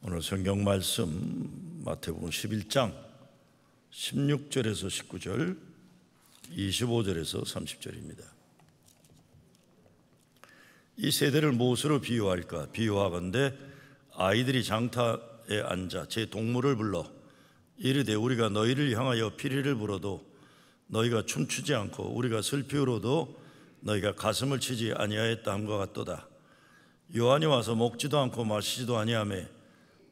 오늘 성경 말씀 마태복음 11장 16절에서 19절, 25절에서 30절입니다. 이 세대를 무엇으로 비유할까? 비유하건대 아이들이 장타에 앉아 제 동물을 불러 이르되 우리가 너희를 향하여 피리를 불어도 너희가 춤추지 않고 우리가 슬피 울어도 너희가 가슴을 치지 아니하였다 함과 같도다. 요한이 와서 먹지도 않고 마시지도 아니하며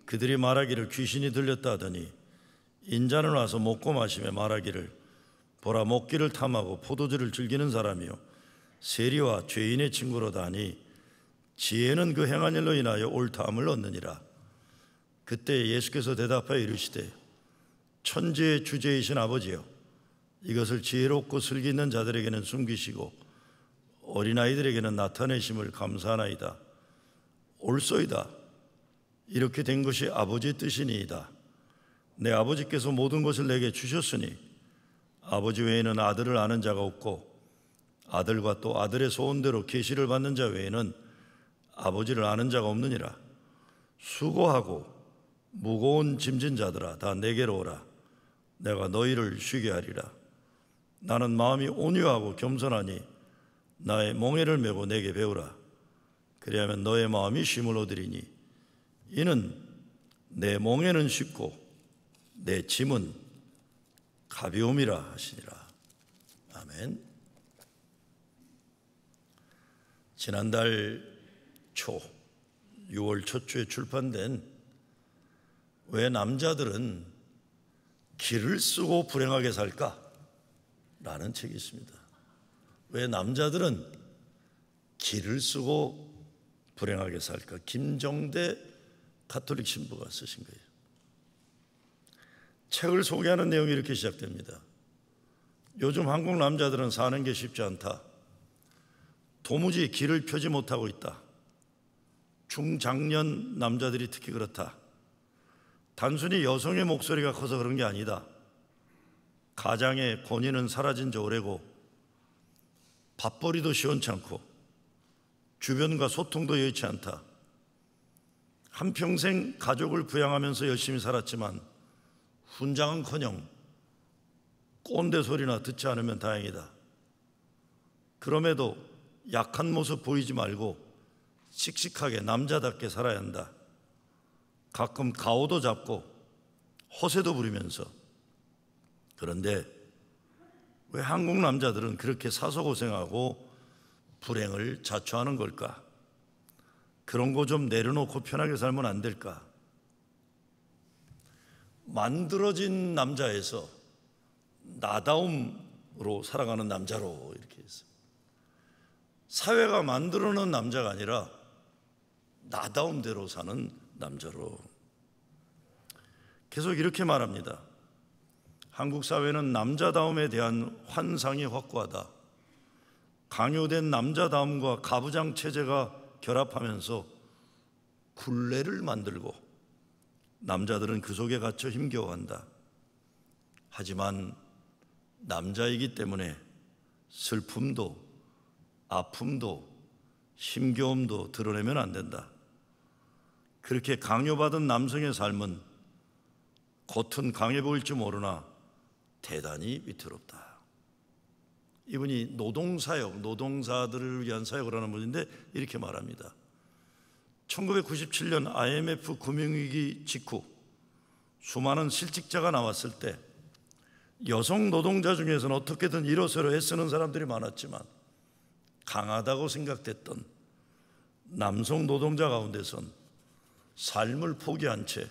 그들이 말하기를 귀신이 들렸다 하더니 인자는 와서 먹고 마시며 말하기를 보라, 먹기를 탐하고 포도주를 즐기는 사람이요 세리와 죄인의 친구로다 하니 지혜는 그 행한 일로 인하여 옳다함을 얻느니라. 그때 예수께서 대답하여 이르시되 천지의 주제이신 아버지여, 이것을 지혜롭고 슬기 있는 자들에게는 숨기시고 어린아이들에게는 나타내심을 감사하나이다. 옳소이다. 이렇게 된 것이 아버지의 뜻이니이다. 내 아버지께서 모든 것을 내게 주셨으니 아버지 외에는 아들을 아는 자가 없고 아들과 또 아들의 소원대로 계시를 받는 자 외에는 아버지를 아는 자가 없느니라. 수고하고 무거운 짐진 자들아 다 내게로 오라. 내가 너희를 쉬게 하리라. 나는 마음이 온유하고 겸손하니 나의 멍에를 메고 내게 배우라. 그리하면 너의 마음이 쉼을 얻으리니 이는 내 멍에는 쉽고 내 짐은 가벼움이라 하시니라. 아멘. 지난달 초 6월 첫 주에 출판된 왜 남자들은 기를 쓰고 불행하게 살까? 라는 책이 있습니다. 왜 남자들은 기를 쓰고 불행하게 살까? 김정대 가톨릭 신부가 쓰신 거예요. 책을 소개하는 내용이 이렇게 시작됩니다. 요즘 한국 남자들은 사는 게 쉽지 않다. 도무지 길을 펴지 못하고 있다. 중장년 남자들이 특히 그렇다. 단순히 여성의 목소리가 커서 그런 게 아니다. 가장의 권위는 사라진 지 오래고 밥벌이도 시원찮고 주변과 소통도 여의치 않다. 한평생 가족을 부양하면서 열심히 살았지만 훈장은커녕 꼰대 소리나 듣지 않으면 다행이다. 그럼에도 약한 모습 보이지 말고 씩씩하게 남자답게 살아야 한다. 가끔 가오도 잡고 허세도 부리면서. 그런데 왜 한국 남자들은 그렇게 사서고생하고 불행을 자초하는 걸까? 그런 거 좀 내려놓고 편하게 살면 안 될까? 만들어진 남자에서 나다움으로 살아가는 남자로 이렇게 했어요. 사회가 만들어놓은 남자가 아니라 나다움대로 사는 남자로. 계속 이렇게 말합니다. 한국 사회는 남자다움에 대한 환상이 확고하다. 강요된 남자다움과 가부장 체제가 결합하면서 굴레를 만들고 남자들은 그 속에 갇혀 힘겨워한다. 하지만 남자이기 때문에 슬픔도 아픔도 힘겨움도 드러내면 안 된다. 그렇게 강요받은 남성의 삶은 겉은 강해 보일지 모르나 대단히 위태롭다. 이분이 노동사역, 노동자들을 위한 사역을 하는 분인데 이렇게 말합니다. 1997년 IMF 금융위기 직후 수많은 실직자가 나왔을 때 여성 노동자 중에서는 어떻게든 일어서려 애쓰는 사람들이 많았지만 강하다고 생각됐던 남성 노동자 가운데선 삶을 포기한 채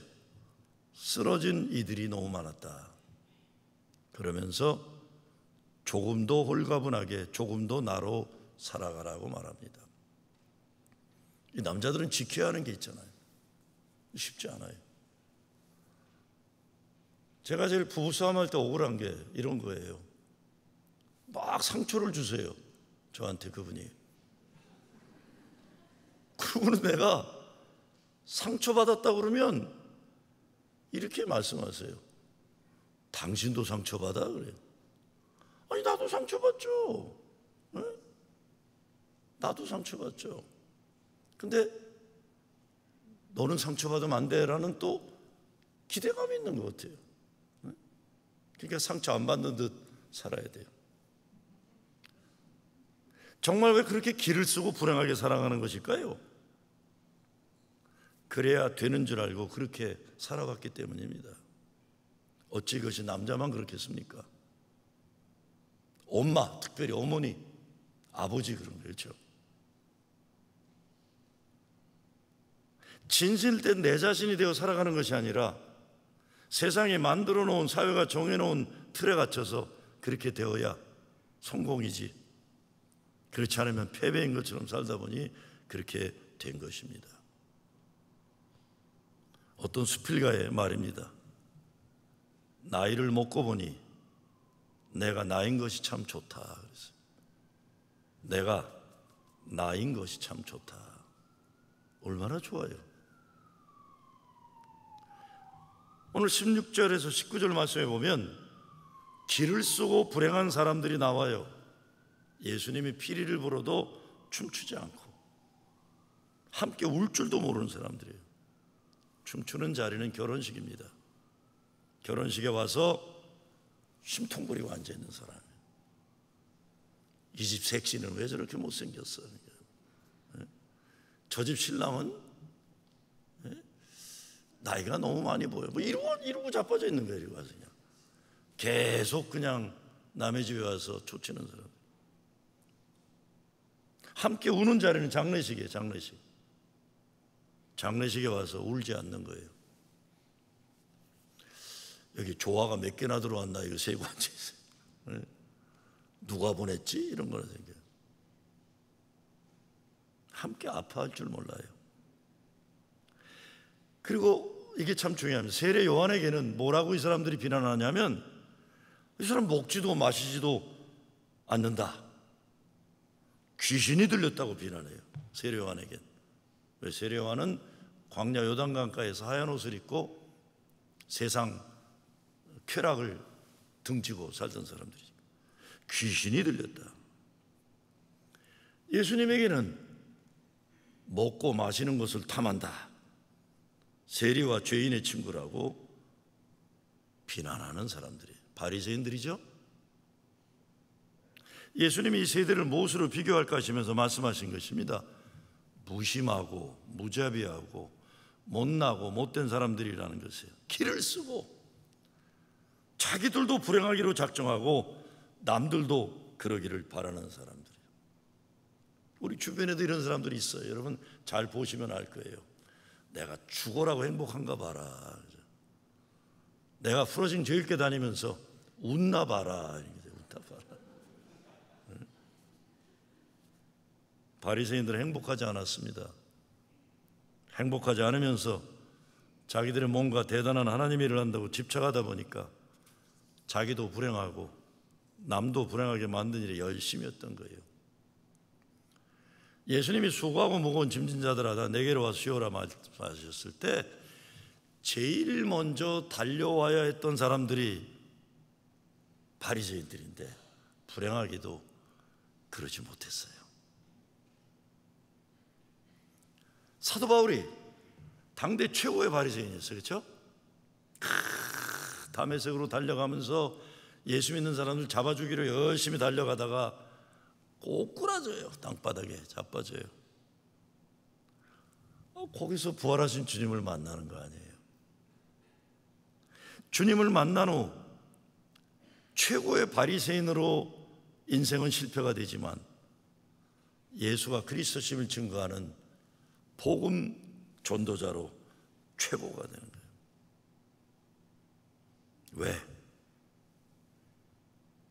쓰러진 이들이 너무 많았다. 그러면서 조금 더 홀가분하게 조금 더 나로 살아가라고 말합니다. 이 남자들은 지켜야 하는 게 있잖아요. 쉽지 않아요. 제가 제일 부부싸움할 때 억울한 게 이런 거예요. 막 상처를 주세요. 저한테 그분이. 그러고는 내가 상처받았다 그러면 이렇게 말씀하세요. 당신도 상처받아? 그래요. 아니 나도 상처받죠. 네? 나도 상처받죠. 근데 너는 상처받으면 안 돼라는 또 기대감이 있는 것 같아요. 그러니까 상처 안 받는 듯 살아야 돼요. 정말 왜 그렇게 기를 쓰고 불행하게 살아가는 것일까요? 그래야 되는 줄 알고 그렇게 살아갔기 때문입니다. 어찌 그것이 남자만 그렇겠습니까? 엄마, 특별히 어머니, 아버지 그런 거죠. 그렇죠? 진실된 내 자신이 되어 살아가는 것이 아니라 세상이 만들어 놓은, 사회가 정해놓은 틀에 갇혀서 그렇게 되어야 성공이지, 그렇지 않으면 패배인 것처럼 살다 보니 그렇게 된 것입니다. 어떤 수필가의 말입니다. 나이를 먹고 보니 내가 나인 것이 참 좋다. 그랬어요. 내가 나인 것이 참 좋다. 얼마나 좋아요. 오늘 16절에서 19절 말씀에 보면 기를 쓰고 불행한 사람들이 나와요. 예수님이 피리를 불어도 춤추지 않고 함께 울 줄도 모르는 사람들이에요. 춤추는 자리는 결혼식입니다. 결혼식에 와서 심통부리고 앉아있는 사람. 이 집 색시는 왜 저렇게 못생겼어? 저 집 신랑은 나이가 너무 많이 보여. 뭐 이러고 자빠져 있는 거예요. 이러고 와서 그냥 계속 그냥 남의 집에 와서 쫓치는 사람. 함께 우는 자리는 장례식이에요. 장례식. 장례식에 와서 울지 않는 거예요. 여기 조화가 몇 개나 들어왔나 이거 세고 앉아있어요. 누가 보냈지? 이런 거나 생겨요. 함께 아파할 줄 몰라요. 그리고 이게 참 중요합니다. 세례 요한에게는 뭐라고 이 사람들이 비난하냐면 이 사람 먹지도 마시지도 않는다. 귀신이 들렸다고 비난해요. 세례 요한에겐. 왜? 세례 요한은 광야 요단강가에서 하얀 옷을 입고 세상 쾌락을 등지고 살던 사람들이죠. 귀신이 들렸다. 예수님에게는 먹고 마시는 것을 탐한다. 세리와 죄인의 친구라고 비난하는 사람들이에요. 바리새인들이죠. 예수님이 이 세대를 무엇으로 비교할까 하시면서 말씀하신 것입니다. 무심하고 무자비하고 못나고 못된 사람들이라는 것이에요. 기를 쓰고 자기들도 불행하기로 작정하고 남들도 그러기를 바라는 사람들이에요. 우리 주변에도 이런 사람들이 있어요. 여러분 잘 보시면 알 거예요. 내가 죽어라고 행복한가 봐라. 내가 프로징 저일게 다니면서 웃나 봐라. 웃나 봐라. 바리새인들은 행복하지 않았습니다. 행복하지 않으면서 자기들의 뭔가 대단한 하나님의 일을 한다고 집착하다 보니까 자기도 불행하고 남도 불행하게 만든 일에 열심히 했던 거예요. 예수님이 수고하고 무거운 짐진 자들아 다 내게로 와서 쉬어라 말씀하셨을 때 제일 먼저 달려와야 했던 사람들이 바리새인들인데 불행하게도 그러지 못했어요. 사도 바울이 당대 최고의 바리새인이었어요. 그렇죠? 다메섹으로 달려가면서 예수 믿는 사람들 잡아주기로 열심히 달려가다가 꼬꾸라져요. 땅바닥에 자빠져요. 거기서 부활하신 주님을 만나는 거 아니에요. 주님을 만난 후 최고의 바리새인으로 인생은 실패가 되지만 예수가 그리스도심을 증거하는 복음 전도자로 최고가 되는 거예요. 왜?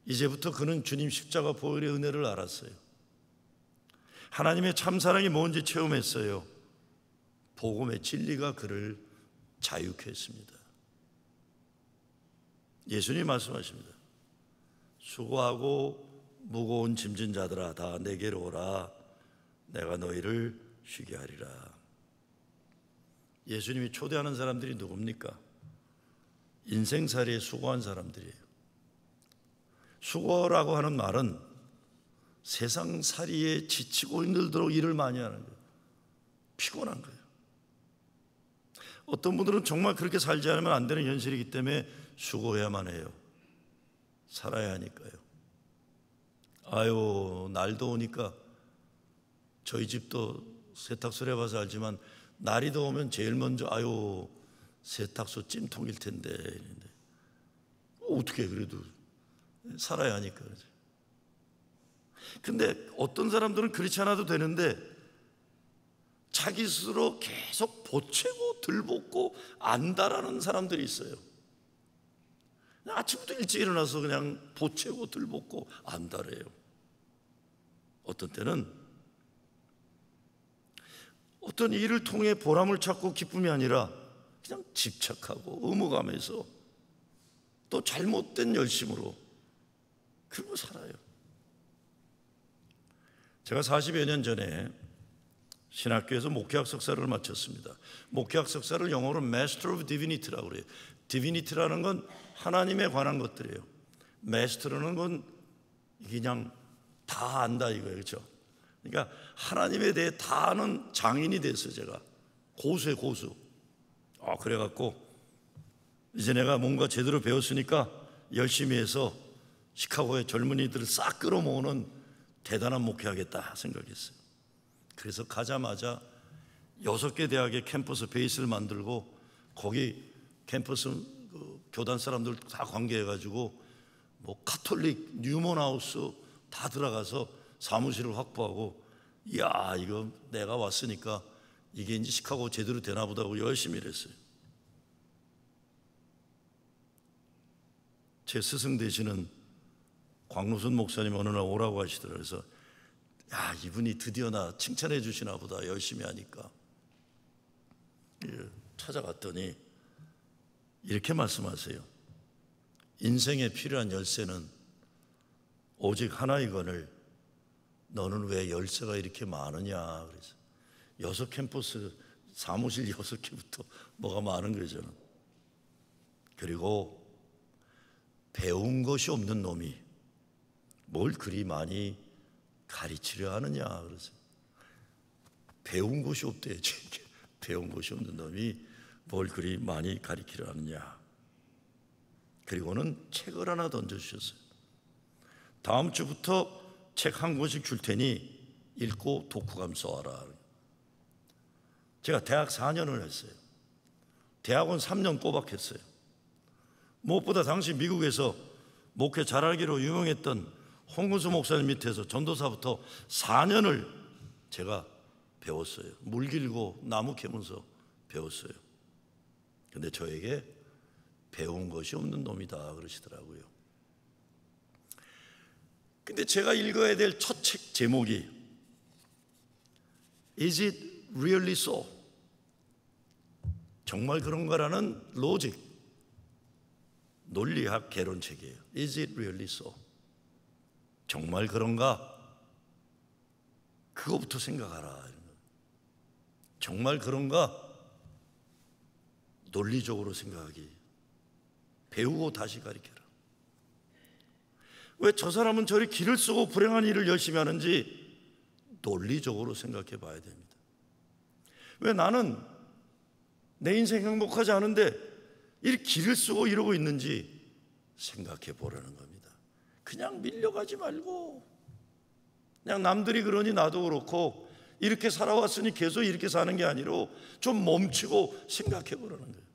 이제부터 그는 주님 십자가 보혈의 은혜를 알았어요. 하나님의 참사랑이 뭔지 체험했어요. 복음의 진리가 그를 자유케 했습니다. 예수님 말씀하십니다. 수고하고 무거운 짐진 자들아 다 내게로 오라. 내가 너희를 쉬게 하리라. 예수님이 초대하는 사람들이 누굽니까? 인생살이에 수고한 사람들이에요. 수고라고 하는 말은 세상살이에 지치고 힘들도록 일을 많이 하는 거예요. 피곤한 거예요. 어떤 분들은 정말 그렇게 살지 않으면 안 되는 현실이기 때문에 수고해야만 해요. 살아야 하니까요. 아유, 날 더우니까 저희 집도 세탁소를 해봐서 알지만 날이 더우면 제일 먼저 아유, 세탁소 찜통일 텐데. 어떻게 그래도 살아야 하니까 그러죠. 근데 어떤 사람들은 그렇지 않아도 되는데 자기 스스로 계속 보채고 들볶고 안다라는 사람들이 있어요. 아침부터 일찍 일어나서 그냥 보채고 들볶고 안다래요. 어떤 때는 어떤 일을 통해 보람을 찾고 기쁨이 아니라 그냥 집착하고 의무감에서 또 잘못된 열심으로 그러고 살아요. 제가 40여 년 전에 신학교에서 목회학 석사를 마쳤습니다. 목회학 석사를 영어로 Master of Divinity라고 그래요. Divinity라는 건 하나님에 관한 것들이에요. Master라는 건 그냥 다 안다 이거예요. 그렇죠? 그러니까 하나님에 대해 다 아는 장인이 됐어요. 제가 고수의 고수. 그래갖고 이제 내가 뭔가 제대로 배웠으니까 열심히 해서 시카고의 젊은이들을 싹 끌어모으는 대단한 목회하겠다 생각했어요. 그래서 가자마자 6개 대학의 캠퍼스 베이스를 만들고 거기 캠퍼스 교단 사람들 다 관계해가지고 뭐 카톨릭 뉴먼하우스 다 들어가서 사무실을 확보하고 이야 이거 내가 왔으니까 이게 이제 시카고 제대로 되나 보다 하고 열심히 일했어요. 제 스승 되시는 광노순 목사님 어느 날 오라고 하시더라고요. 그래서 야 이분이 드디어 나 칭찬해 주시나 보다 열심히 하니까 찾아갔더니 이렇게 말씀하세요. 인생에 필요한 열쇠는 오직 하나이거늘 너는 왜 열쇠가 이렇게 많으냐. 그래서 6 캠퍼스 사무실 6개부터 뭐가 많은 거죠. 그리고 배운 것이 없는 놈이 뭘 그리 많이 가르치려 하느냐. 그래서 배운 것이 없대요. 배운 것이 없는 놈이 뭘 그리 많이 가르치려 하느냐. 그리고는 책을 하나 던져주셨어요. 다음 주부터 책 한 권씩 줄 테니 읽고 독후감 써와라. 제가 대학 4년을 했어요. 대학원 3년 꼬박했어요. 무엇보다 당시 미국에서 목회 잘하기로 유명했던 홍근수 목사님 밑에서 전도사부터 4년을 제가 배웠어요. 물 길고 나무 캐면서 배웠어요. 근데 저에게 배운 것이 없는 놈이다 그러시더라고요. 근데 제가 읽어야 될 첫 책 제목이 Is it really so? 정말 그런가라는 로직, 논리학 개론책이에요. Is it really so? 정말 그런가? 그거부터 생각하라. 정말 그런가? 논리적으로 생각하기. 배우고 다시 가르쳐라. 왜 저 사람은 저리 길을 쓰고 불행한 일을 열심히 하는지 논리적으로 생각해 봐야 됩니다. 왜 나는 내 인생 행복하지 않은데 이 길을 쓰고 이러고 있는지 생각해 보라는 겁니다. 그냥 밀려가지 말고 그냥 남들이 그러니 나도 그렇고 이렇게 살아왔으니 계속 이렇게 사는 게 아니라 좀 멈추고 생각해 보라는 거예요.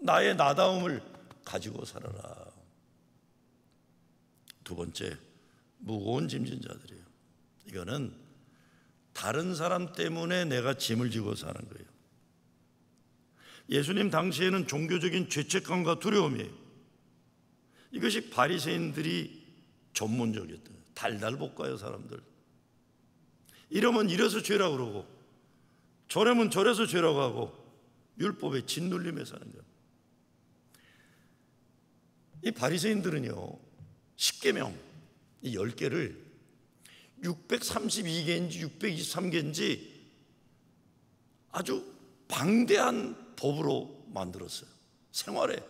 나의 나다움을 가지고 살아라. 두 번째, 무거운 짐진 자들이에요. 이거는 다른 사람 때문에 내가 짐을 지고 사는 거예요. 예수님 당시에는 종교적인 죄책감과 두려움이에요. 이것이 바리새인들이 전문적이었던 거예요. 달달 볶아요 사람들. 이러면 이래서 죄라고 그러고 저러면 저래서 죄라고 하고 율법에 짓눌림에 사는 거예요. 이 바리새인들은요 10계명 이 10개를 632개인지 623개인지 아주 방대한 법으로 만들었어요. 생활에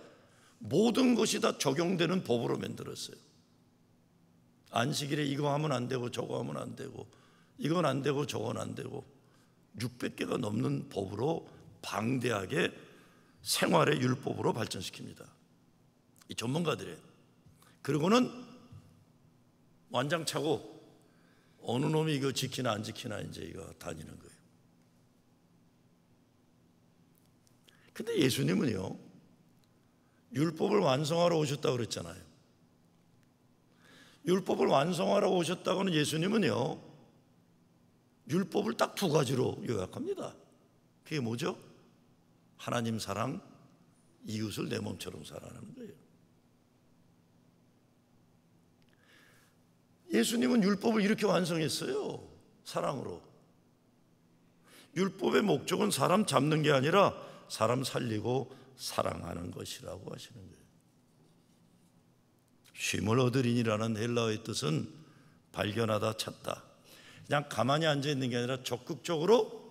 모든 것이 다 적용되는 법으로 만들었어요. 안식일에 이거 하면 안 되고 저거 하면 안 되고 이건 안 되고 저건 안 되고 600개가 넘는 법으로 방대하게 생활의 율법으로 발전시킵니다. 이 전문가들이에요. 그리고는 완장차고 어느 놈이 이거 지키나 안 지키나 이제 이거 다니는 거예요. 근데 예수님은요, 율법을 완성하러 오셨다고 그랬잖아요. 율법을 완성하러 오셨다고는 예수님은요, 율법을 딱 두 가지로 요약합니다. 그게 뭐죠? 하나님 사랑, 이웃을 내 몸처럼 사랑하는 거예요. 예수님은 율법을 이렇게 완성했어요. 사랑으로. 율법의 목적은 사람 잡는 게 아니라 사람 살리고 사랑하는 것이라고 하시는 거예요. 쉼을 얻으리니라는 헬라어의 뜻은 발견하다, 찾다. 그냥 가만히 앉아 있는 게 아니라 적극적으로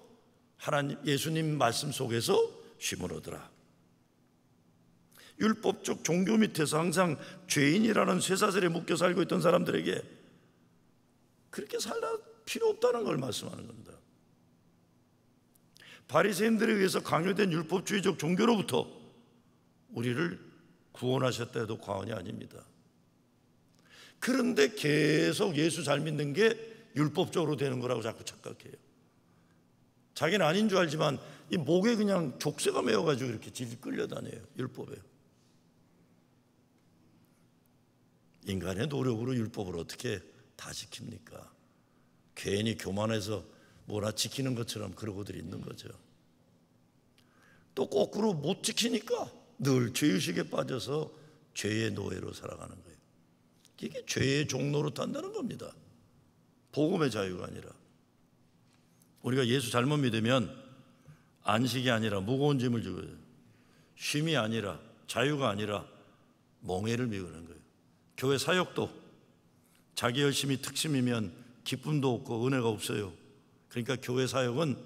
하나님, 예수님 말씀 속에서 쉼을 얻으라. 율법적 종교 밑에서 항상 죄인이라는 쇠사슬에 묶여 살고 있던 사람들에게 그렇게 살다 필요 없다는 걸 말씀하는 겁니다. 바리새인들에 의해서 강요된 율법주의적 종교로부터 우리를 구원하셨다 해도 과언이 아닙니다. 그런데 계속 예수 잘 믿는 게 율법적으로 되는 거라고 자꾸 착각해요. 자기는 아닌 줄 알지만 이 목에 그냥 족쇄가 매어가지고 이렇게 질질 끌려다녀요. 율법에. 인간의 노력으로 율법을 어떻게 다 지킵니까? 괜히 교만해서 뭐라 지키는 것처럼 그러고들 있는 거죠. 또 거꾸로 못 지키니까 늘 죄의식에 빠져서 죄의 노예로 살아가는 거예요. 이게 죄의 종로로 탄다는 겁니다. 복음의 자유가 아니라. 우리가 예수 잘못 믿으면 안식이 아니라 무거운 짐을 지고, 쉼이 아니라 자유가 아니라 멍해를 미루는 거예요. 교회 사역도 자기 열심이 특심이면 기쁨도 없고 은혜가 없어요. 그러니까 교회 사역은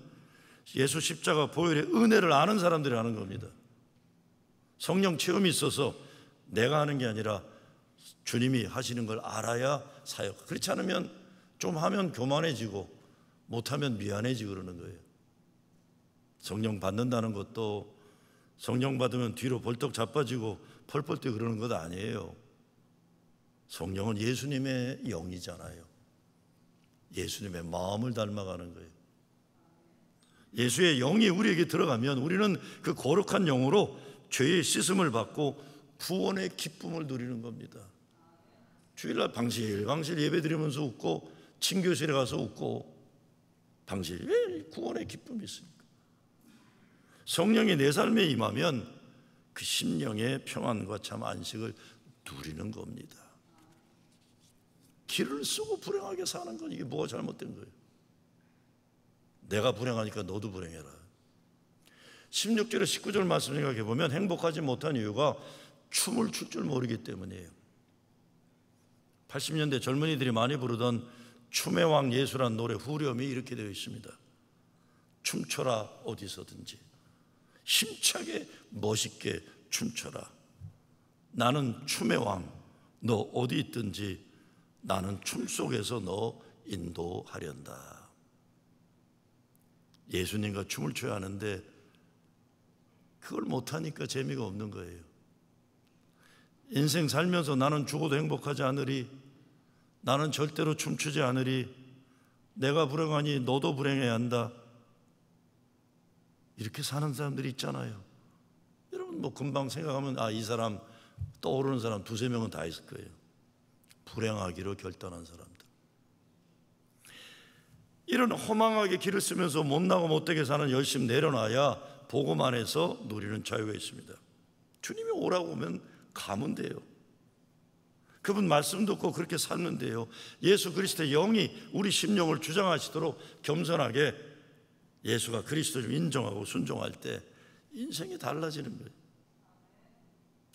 예수 십자가 보혈의 은혜를 아는 사람들이 하는 겁니다. 성령 체험이 있어서 내가 하는 게 아니라 주님이 하시는 걸 알아야 사역. 그렇지 않으면 좀 하면 교만해지고 못하면 미안해지고 그러는 거예요. 성령 받는다는 것도 성령 받으면 뒤로 벌떡 자빠지고 펄펄 뛰고 그러는 것 아니에요. 성령은 예수님의 영이잖아요. 예수님의 마음을 닮아가는 거예요. 예수의 영이 우리에게 들어가면 우리는 그 거룩한 영으로 죄의 씻음을 받고 구원의 기쁨을 누리는 겁니다. 주일날 방실 예배드리면서 웃고 친교실에 가서 웃고 방실, 왜 구원의 기쁨이 있습니까? 성령이 내 삶에 임하면 그 심령의 평안과 참 안식을 누리는 겁니다. 길을 쓰고 불행하게 사는 건 이게 뭐가 잘못된 거예요? 내가 불행하니까 너도 불행해라. 16절에 19절 말씀 생각해 보면 행복하지 못한 이유가 춤을 출 줄 모르기 때문이에요. 80년대 젊은이들이 많이 부르던 춤의 왕 예수란 노래 후렴이 이렇게 되어 있습니다. 춤춰라 어디서든지 힘차게 멋있게 춤춰라. 나는 춤의 왕, 너 어디 있든지 나는 춤 속에서 너 인도하련다. 예수님과 춤을 춰야 하는데 그걸 못하니까 재미가 없는 거예요. 인생 살면서 나는 죽어도 행복하지 않으리, 나는 절대로 춤추지 않으리, 내가 불행하니 너도 불행해야 한다, 이렇게 사는 사람들이 있잖아요. 여러분 뭐 금방 생각하면 이 사람, 떠오르는 사람 두세 명은 다 있을 거예요. 불행하기로 결단한 사람들. 이런 허망하게 길을 쓰면서 못나고 못되게 사는 열심 내려놔야 복음 안에서 누리는 자유가 있습니다. 주님이 오라고 하면 가면 돼요. 그분 말씀 듣고 그렇게 살면 돼요. 예수 그리스도의 영이 우리 심령을 주장하시도록 겸손하게 예수가 그리스도를 인정하고 순종할 때 인생이 달라지는 거예요.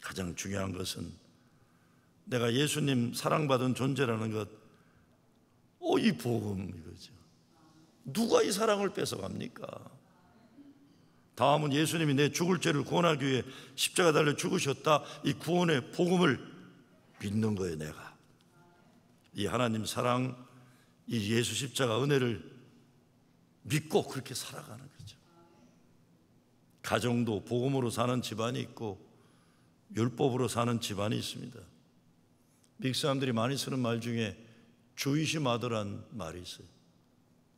가장 중요한 것은 내가 예수님 사랑받은 존재라는 것, 이 복음 이거죠. 누가 이 사랑을 뺏어갑니까? 다음은 예수님이 내 죽을 죄를 구원하기 위해 십자가 달려 죽으셨다, 이 구원의 복음을 믿는 거예요. 내가 이 하나님 사랑, 이 예수 십자가 은혜를 믿고 그렇게 살아가는 거죠. 가정도 복음으로 사는 집안이 있고 율법으로 사는 집안이 있습니다. 미국 사람들이 많이 쓰는 말 중에 주이시 마더란 말이 있어요.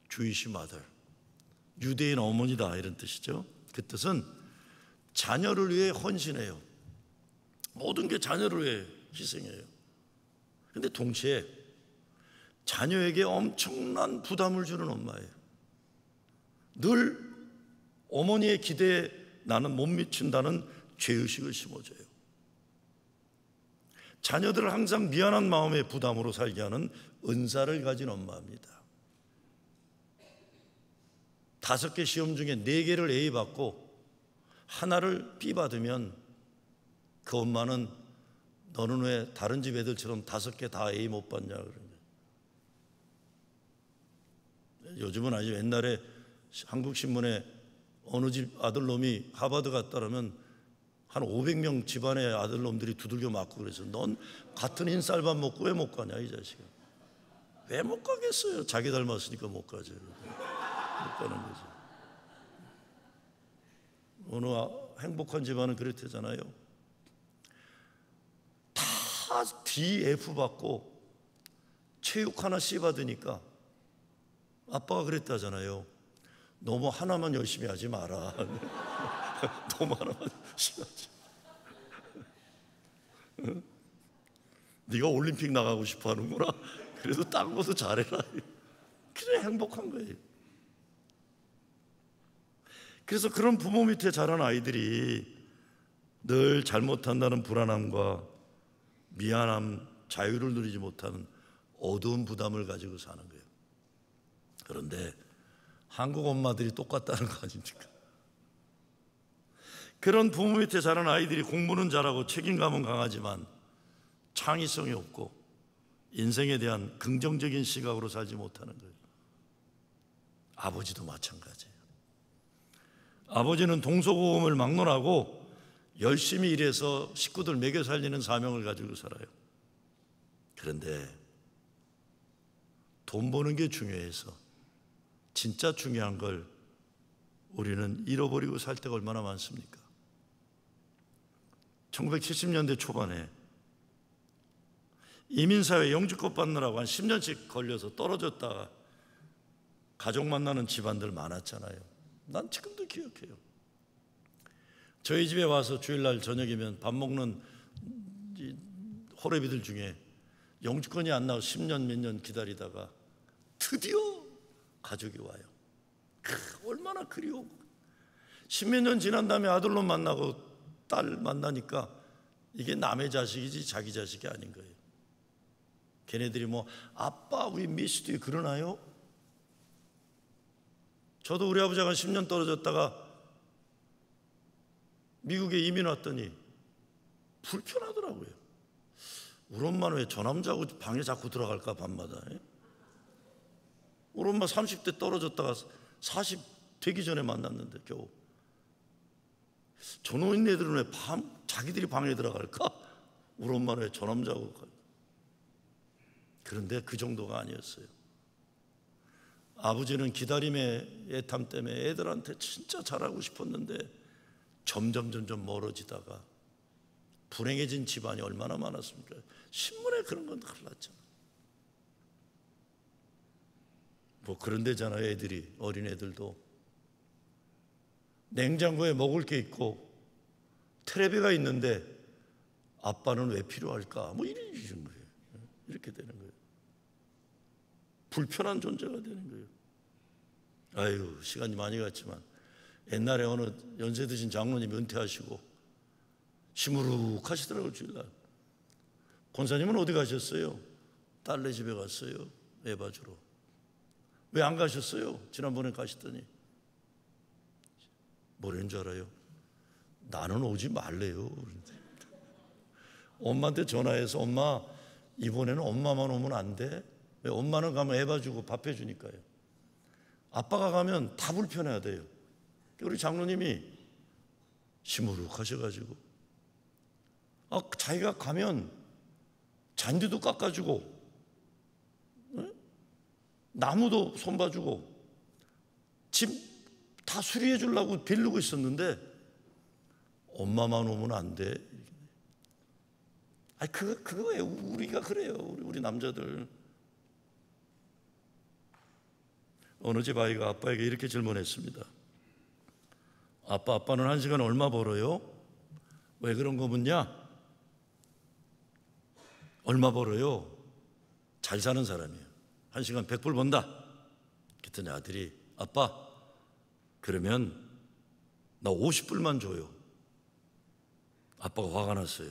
주이시 마더, 유대인 어머니다 이런 뜻이죠. 그 뜻은 자녀를 위해 헌신해요. 모든 게 자녀를 위해 희생해요. 그런데 동시에 자녀에게 엄청난 부담을 주는 엄마예요. 늘 어머니의 기대에 나는 못 미친다는 죄의식을 심어줘요. 자녀들을 항상 미안한 마음의 부담으로 살게 하는 은사를 가진 엄마입니다. 5개 시험 중에 4개를 A 받고 하나를 B 받으면 그 엄마는 너는 왜 다른 집 애들처럼 5개 다 A 못 받냐 그러는 거예요. 요즘은 아주 옛날에 한국신문에 어느 집 아들놈이 하버드 갔다라면 한 500명 집안의 아들놈들이 두들겨 맞고 그래서 넌 같은 흰쌀밥 먹고 왜 못 가냐 이 자식아. 왜 못 가겠어요. 자기 닮았으니까 못 가죠. 못 가는 거죠. 어느 행복한 집안은 그렇대잖아요. 다 D, F 받고 체육 하나 C 받으니까 아빠가 그랬다잖아요. 너무 하나만 열심히 하지 마라. 너무 하나만 열심히 하지. 네가 올림픽 나가고 싶어 하는구나. 그래도 딴 것도 잘해라. 그래 행복한 거예요. 그래서 그런 부모 밑에 자란 아이들이 늘 잘못한다는 불안함과 미안함, 자유를 누리지 못하는 어두운 부담을 가지고 사는 거예요. 그런데 한국 엄마들이 똑같다는 거 아닙니까? 그런 부모 밑에 자란 아이들이 공부는 잘하고 책임감은 강하지만 창의성이 없고 인생에 대한 긍정적인 시각으로 살지 못하는 거예요. 아버지도 마찬가지예요. 아버지는 동서고금을 막론하고 열심히 일해서 식구들 먹여 살리는 사명을 가지고 살아요. 그런데 돈 버는 게 중요해서 진짜 중요한 걸 우리는 잃어버리고 살 때가 얼마나 많습니까? 1970년대 초반에 이민사회 영주권 받느라고 한 10년씩 걸려서 떨어졌다가 가족 만나는 집안들 많았잖아요. 난 지금도 기억해요. 저희 집에 와서 주일날 저녁이면 밥 먹는 호래비들 중에 영주권이 안 나와 10년 몇 년 기다리다가 드디어 가족이 와요. 얼마나 그리워. 10몇 년 지난 다음에 아들로 만나고 딸 만나니까 이게 남의 자식이지 자기 자식이 아닌 거예요. 걔네들이 뭐 아빠 우리 미스도 그러나요? 저도 우리 아버지가 10년 떨어졌다가 미국에 이민 왔더니 불편하더라고요. 우리 엄마는 왜 저 남자하고 방에 자꾸 들어갈까 밤마다. 우리 엄마 30대 떨어졌다가 40 되기 전에 만났는데 겨우. 저 노인네들은 왜 자기들이 방에 들어갈까? 우리 엄마는 왜 저 남자하고 갈까? 그런데 그 정도가 아니었어요. 아버지는 기다림의 애탐 때문에 애들한테 진짜 잘하고 싶었는데 점점 멀어지다가 불행해진 집안이 얼마나 많았습니까? 신문에 그런 건 흘렀잖아. 뭐 그런 데잖아요. 애들이, 어린애들도 냉장고에 먹을 게 있고 텔레비가 있는데 아빠는 왜 필요할까? 뭐 이런 거예요. 이렇게 되는 거예요. 불편한 존재가 되는 거예요. 아유, 시간이 많이 갔지만 옛날에 어느 연세 드신 장로님이 은퇴하시고 시무룩하시더라고요. 주일날. 권사님은 어디 가셨어요? 딸네 집에 갔어요. 애 봐주러. 왜 안 가셨어요? 지난번에 가시더니 뭐라는 줄 알아요? 나는 오지 말래요. 엄마한테 전화해서 엄마 이번에는 엄마만 오면 안 돼? 왜? 엄마는 가면 애 봐주고 밥 해주니까요. 아빠가 가면 다 불편해야 돼요. 우리 장로님이 시무룩하셔가지고 자기가 가면 잔디도 깎아주고 나무도 손봐주고 집 다 수리해 주려고 빌리고 있었는데 엄마만 오면 안 돼. 아니 그거에 우리가 그래요. 우리 남자들. 어느 집 아이가 아빠에게 이렇게 질문했습니다. 아빠는 1시간 얼마 벌어요? 왜 그런 거 묻냐? 얼마 벌어요? 잘 사는 사람이에요. 1시간 100불 번다. 그랬더니 아들이 아빠 그러면 나 50불만 줘요. 아빠가 화가 났어요.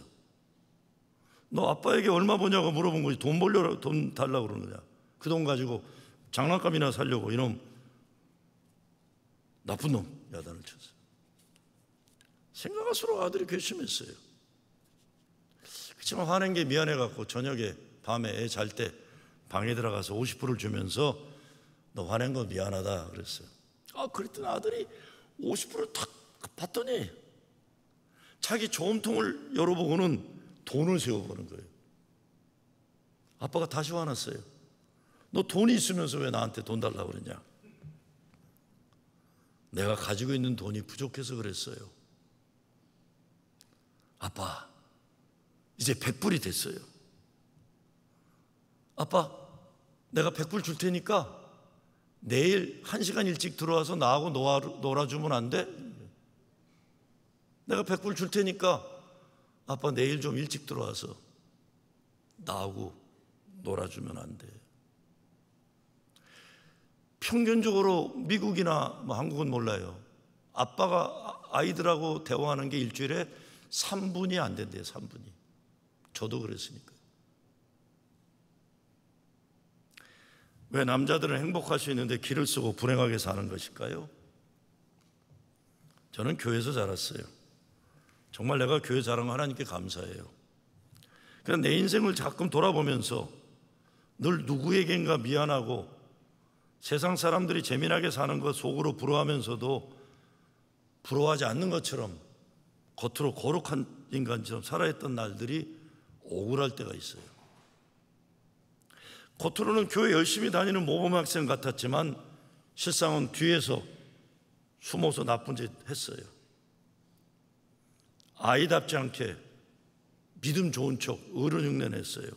너 아빠에게 얼마 버냐고 물어본 거지 돈 벌려고 돈 달라고 그러는 거냐. 그 돈 가지고 장난감이나 사려고 이놈 나쁜 놈 야단을 쳤어요. 생각할수록 아들이 괘씸했어요. 그렇지만 화낸 게 미안해갖고 저녁에 밤에 애 잘 때 방에 들어가서 50불을 주면서 너 화낸 거 미안하다 그랬어요. 그랬더니 아들이 50불을 탁 봤더니 자기 저금통을 열어보고는 돈을 세워보는 거예요. 아빠가 다시 화났어요. 너 돈이 있으면서 왜 나한테 돈 달라고 그러냐? 내가 가지고 있는 돈이 부족해서 그랬어요. 아빠 이제 100불이 됐어요. 아빠 내가 100불 줄 테니까 내일 1시간 일찍 들어와서 나하고 놀아주면 안 돼? 내가 100불 줄 테니까 아빠 내일 좀 일찍 들어와서 나하고 놀아주면 안 돼? 평균적으로 미국이나 한국은 몰라요. 아빠가 아이들하고 대화하는 게 일주일에 3분이 안 된대요. 3분이. 저도 그랬으니까. 왜 남자들은 행복할 수 있는데 기를 쓰고 불행하게 사는 것일까요? 저는 교회에서 자랐어요. 정말 내가 교회 자란 거 하나님께 감사해요. 그래서 내 인생을 가끔 돌아보면서 늘 누구에겐가 미안하고 세상 사람들이 재미나게 사는 것 속으로 부러워하면서도 부러워하지 않는 것처럼 겉으로 거룩한 인간처럼 살아있던 날들이 억울할 때가 있어요. 겉으로는 교회 열심히 다니는 모범 학생 같았지만 실상은 뒤에서 숨어서 나쁜 짓 했어요. 아이답지 않게 믿음 좋은 척 어른 흉내냈어요.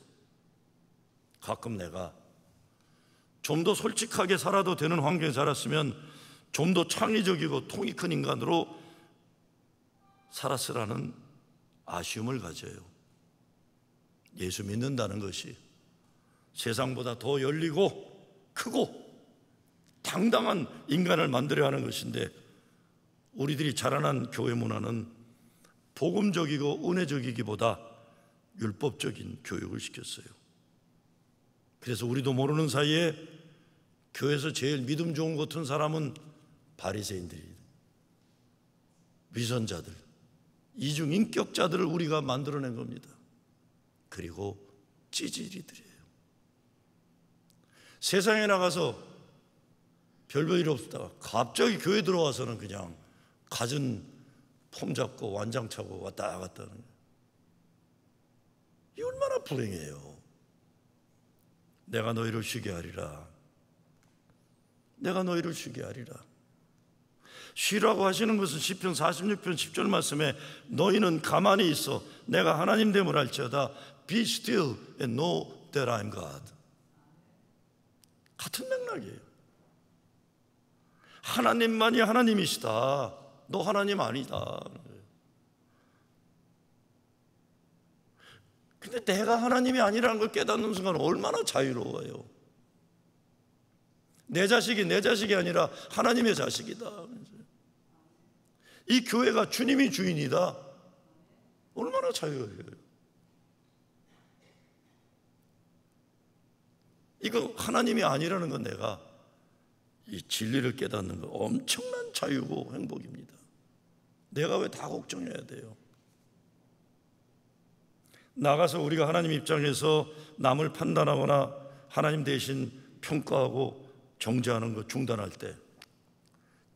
가끔 내가 좀 더 솔직하게 살아도 되는 환경에 자랐으면 좀 더 창의적이고 통이 큰 인간으로 살았으라는 아쉬움을 가져요. 예수 믿는다는 것이 세상보다 더 열리고 크고 당당한 인간을 만들어야 하는 것인데 우리들이 자라난 교회 문화는 복음적이고 은혜적이기보다 율법적인 교육을 시켰어요. 그래서 우리도 모르는 사이에 교회에서 제일 믿음 좋은 것 같은 사람은 바리새인들이에요. 위선자들, 이중인격자들을 우리가 만들어낸 겁니다. 그리고 찌질이들이에요. 세상에 나가서 별별 없다가 갑자기 교회 들어와서는 그냥 갖은 폼 잡고 완장 차고 왔다 갔다 하는 거예요. 이 얼마나 불행해요. 내가 너희를 쉬게 하리라. 내가 너희를 쉬게 하리라. 쉬라고 하시는 것은 시편 46편 10절 말씀에 너희는 가만히 있어 내가 하나님 됨을 알지어다. Be still and know that I am God. 같은 맥락이에요. 하나님만이 하나님이시다. 너 하나님 아니다. 근데 내가 하나님이 아니라는 걸 깨닫는 순간 얼마나 자유로워요. 내 자식이 내 자식이 아니라 하나님의 자식이다. 이 교회가 주님이 주인이다. 얼마나 자유로워요. 이거 하나님이 아니라는 건 내가 이 진리를 깨닫는 거 엄청난 자유고 행복입니다. 내가 왜 다 걱정해야 돼요? 나가서 우리가 하나님 입장에서 남을 판단하거나 하나님 대신 평가하고 정죄하는 거 중단할 때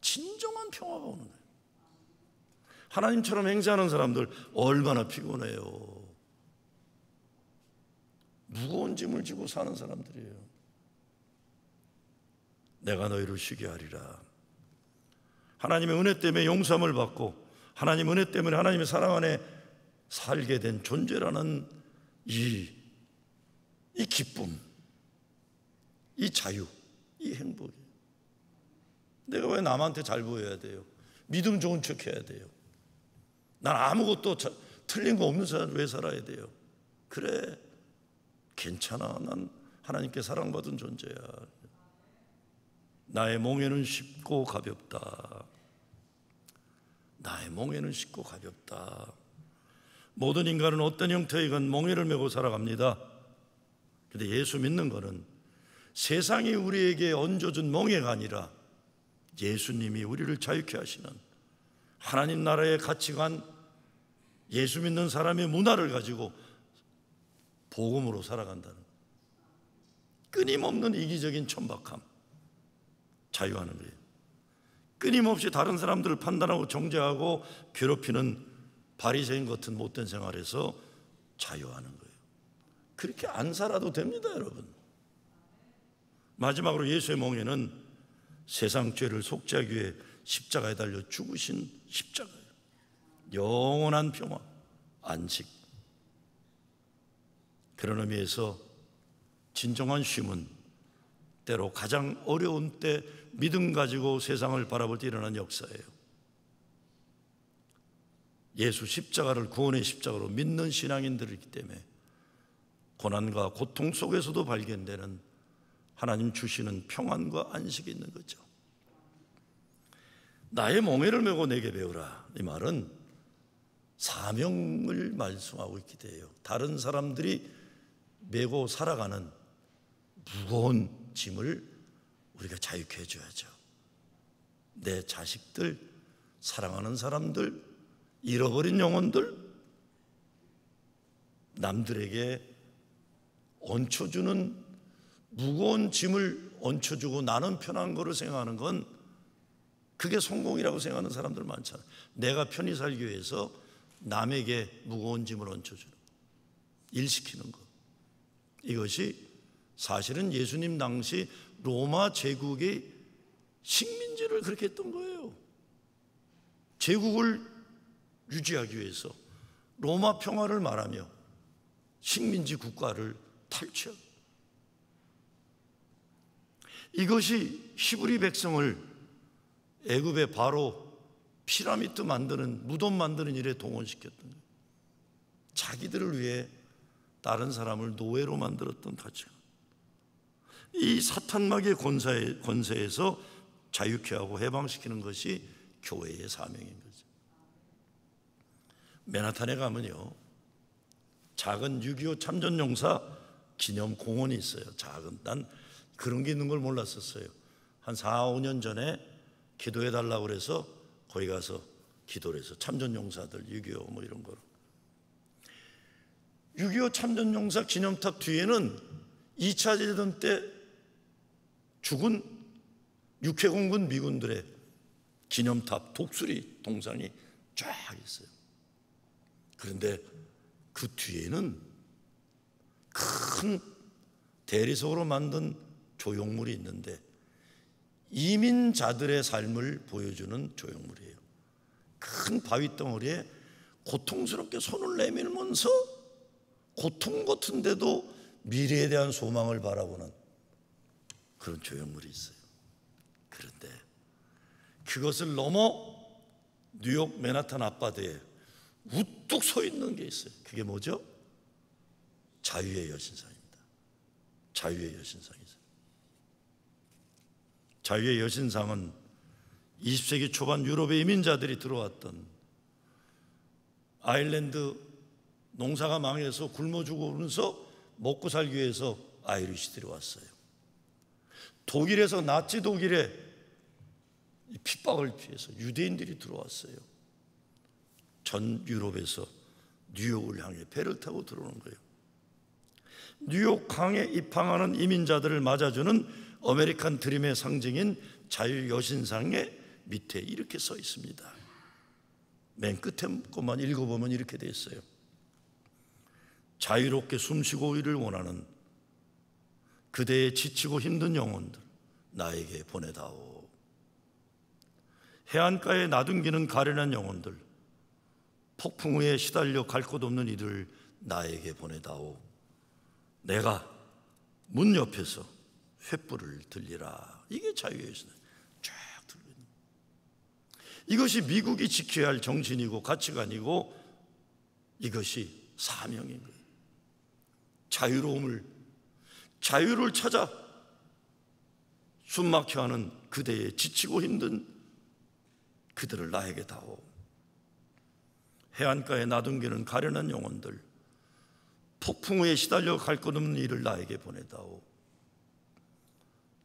진정한 평화가 오는 거예요. 하나님처럼 행세하는 사람들 얼마나 피곤해요. 무거운 짐을 지고 사는 사람들이에요. 내가 너희를 쉬게 하리라. 하나님의 은혜 때문에 용서함을 받고 하나님 은혜 때문에 하나님의 사랑 안에 살게 된 존재라는 이 기쁨, 이 자유, 이 행복이에요. 내가 왜 남한테 잘 보여야 돼요? 믿음 좋은 척 해야 돼요? 난 아무것도 틀린 거 없는 사람 왜 살아야 돼요? 그래, 괜찮아. 난 하나님께 사랑받은 존재야. 나의 몽에는 쉽고 가볍다. 나의 몽에는 쉽고 가볍다. 모든 인간은 어떤 형태이건 몽에를 메고 살아갑니다. 그런데 예수 믿는 거는 세상이 우리에게 얹어준 몽에가 아니라 예수님이 우리를 자유케 하시는 하나님 나라의 가치관, 예수 믿는 사람의 문화를 가지고 복음으로 살아간다는 끊임없는 이기적인 천박함, 자유하는 거예요. 끊임없이 다른 사람들을 판단하고 정죄하고 괴롭히는 바리새인 같은 못된 생활에서 자유하는 거예요. 그렇게 안 살아도 됩니다, 여러분. 마지막으로 예수의 몽에는 세상 죄를 속죄하기 위해 십자가에 달려 죽으신 십자가예요. 영원한 평화, 안식. 그런 의미에서 진정한 쉼은 때로 가장 어려운 때 믿음 가지고 세상을 바라볼 때 일어난 역사예요. 예수 십자가를 구원의 십자가로 믿는 신앙인들이기 때문에 고난과 고통 속에서도 발견되는 하나님 주시는 평안과 안식이 있는 거죠. 나의 몽에를 메고 내게 배우라. 이 말은 사명을 말씀하고 있기 때문에요. 다른 사람들이 메고 살아가는 무거운 짐을 우리가 자유케 해줘야죠. 내 자식들, 사랑하는 사람들, 잃어버린 영혼들, 남들에게 얹혀주는 무거운 짐을 얹혀주고 나는 편한 거를 생각하는 건 그게 성공이라고 생각하는 사람들 많잖아요. 내가 편히 살기 위해서 남에게 무거운 짐을 얹혀주는, 일시키는 것. 이것이 사실은 예수님 당시 로마 제국의 식민지를 그렇게 했던 거예요. 제국을 유지하기 위해서 로마 평화를 말하며 식민지 국가를 탈취하고, 이것이 히브리 백성을 애굽의 바로 피라미드 만드는, 무덤 만드는 일에 동원시켰던 거예요. 자기들을 위해 다른 사람을 노예로 만들었던 가치관. 이 사탄마귀의 권세에서 자유케 하고 해방시키는 것이 교회의 사명인 거죠. 맨하탄에 가면요, 작은 6.25 참전용사 기념 공원이 있어요. 작은, 난 그런 게 있는 걸 몰랐었어요. 한 4, 5년 전에 기도해 달라고 그래서 거기 가서 기도를 해서 참전용사들 6.25 뭐 이런 거로. 6.25 참전용사 기념탑 뒤에는 2차 대전 때 죽은 육해공군 미군들의 기념탑, 독수리 동상이 쫙 있어요. 그런데 그 뒤에는 큰 대리석으로 만든 조형물이 있는데 이민자들의 삶을 보여주는 조형물이에요. 큰 바위 덩어리에 고통스럽게 손을 내밀면서 고통 같은데도 미래에 대한 소망을 바라보는 그런 조형물이 있어요. 그런데 그것을 넘어 뉴욕 맨하탄 앞바다에 우뚝 서 있는 게 있어요. 그게 뭐죠? 자유의 여신상입니다. 자유의 여신상이죠. 자유의 여신상은 20세기 초반 유럽의 이민자들이 들어왔던, 아일랜드 농사가 망해서 굶어 죽으면서 먹고 살기 위해서 아이리시들이 왔어요. 독일에서 나치 독일의 핍박을 피해서 유대인들이 들어왔어요. 전 유럽에서 뉴욕을 향해 배를 타고 들어오는 거예요. 뉴욕 강에 입항하는 이민자들을 맞아주는 아메리칸 드림의 상징인 자유 여신상의 밑에 이렇게 써 있습니다. 맨 끝에 것만 읽어보면 이렇게 돼 있어요. 자유롭게 숨쉬고를 원하는 그대의 지치고 힘든 영혼들 나에게 보내다오. 해안가에 나둥기는 가련한 영혼들 폭풍우에 시달려 갈 곳 없는 이들 나에게 보내다오. 내가 문 옆에서 횃불을 들리라. 이게 자유의 시대. 쫙 들리는. 이것이 미국이 지켜야 할 정신이고 가치관이고 이것이 사명인 거예요. 자유를 찾아 숨막혀하는 그대의 지치고 힘든 그들을 나에게 다오. 해안가에 나둥기는 가련한 영혼들, 폭풍우에 시달려 갈 것 없는 이를 나에게 보내다오.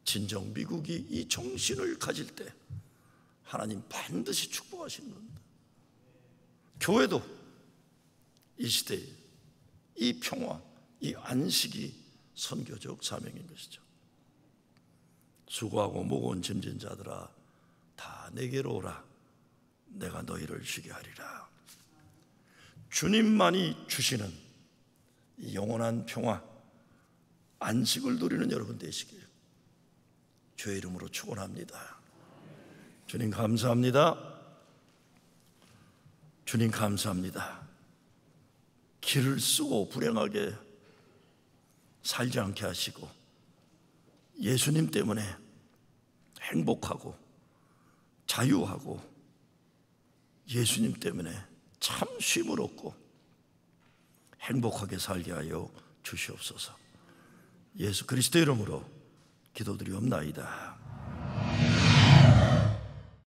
진정 미국이 이 정신을 가질 때 하나님 반드시 축복하시는 겁니다. 교회도 이 시대에 이 평화, 이 안식이 선교적 사명인 것이죠. 수고하고 무거운 짐진 자들아 다 내게로 오라. 내가 너희를 쉬게 하리라. 주님만이 주시는 영원한 평화, 안식을 누리는 여러분 되시길 주의 이름으로 축원합니다. 주님 감사합니다. 주님 감사합니다. 길을 쓰고 불행하게 살지 않게 하시고 예수님 때문에 행복하고 자유하고 예수님 때문에 참 쉼을 얻고 행복하게 살게 하여 주시옵소서. 예수 그리스도 이름으로 기도드리옵나이다.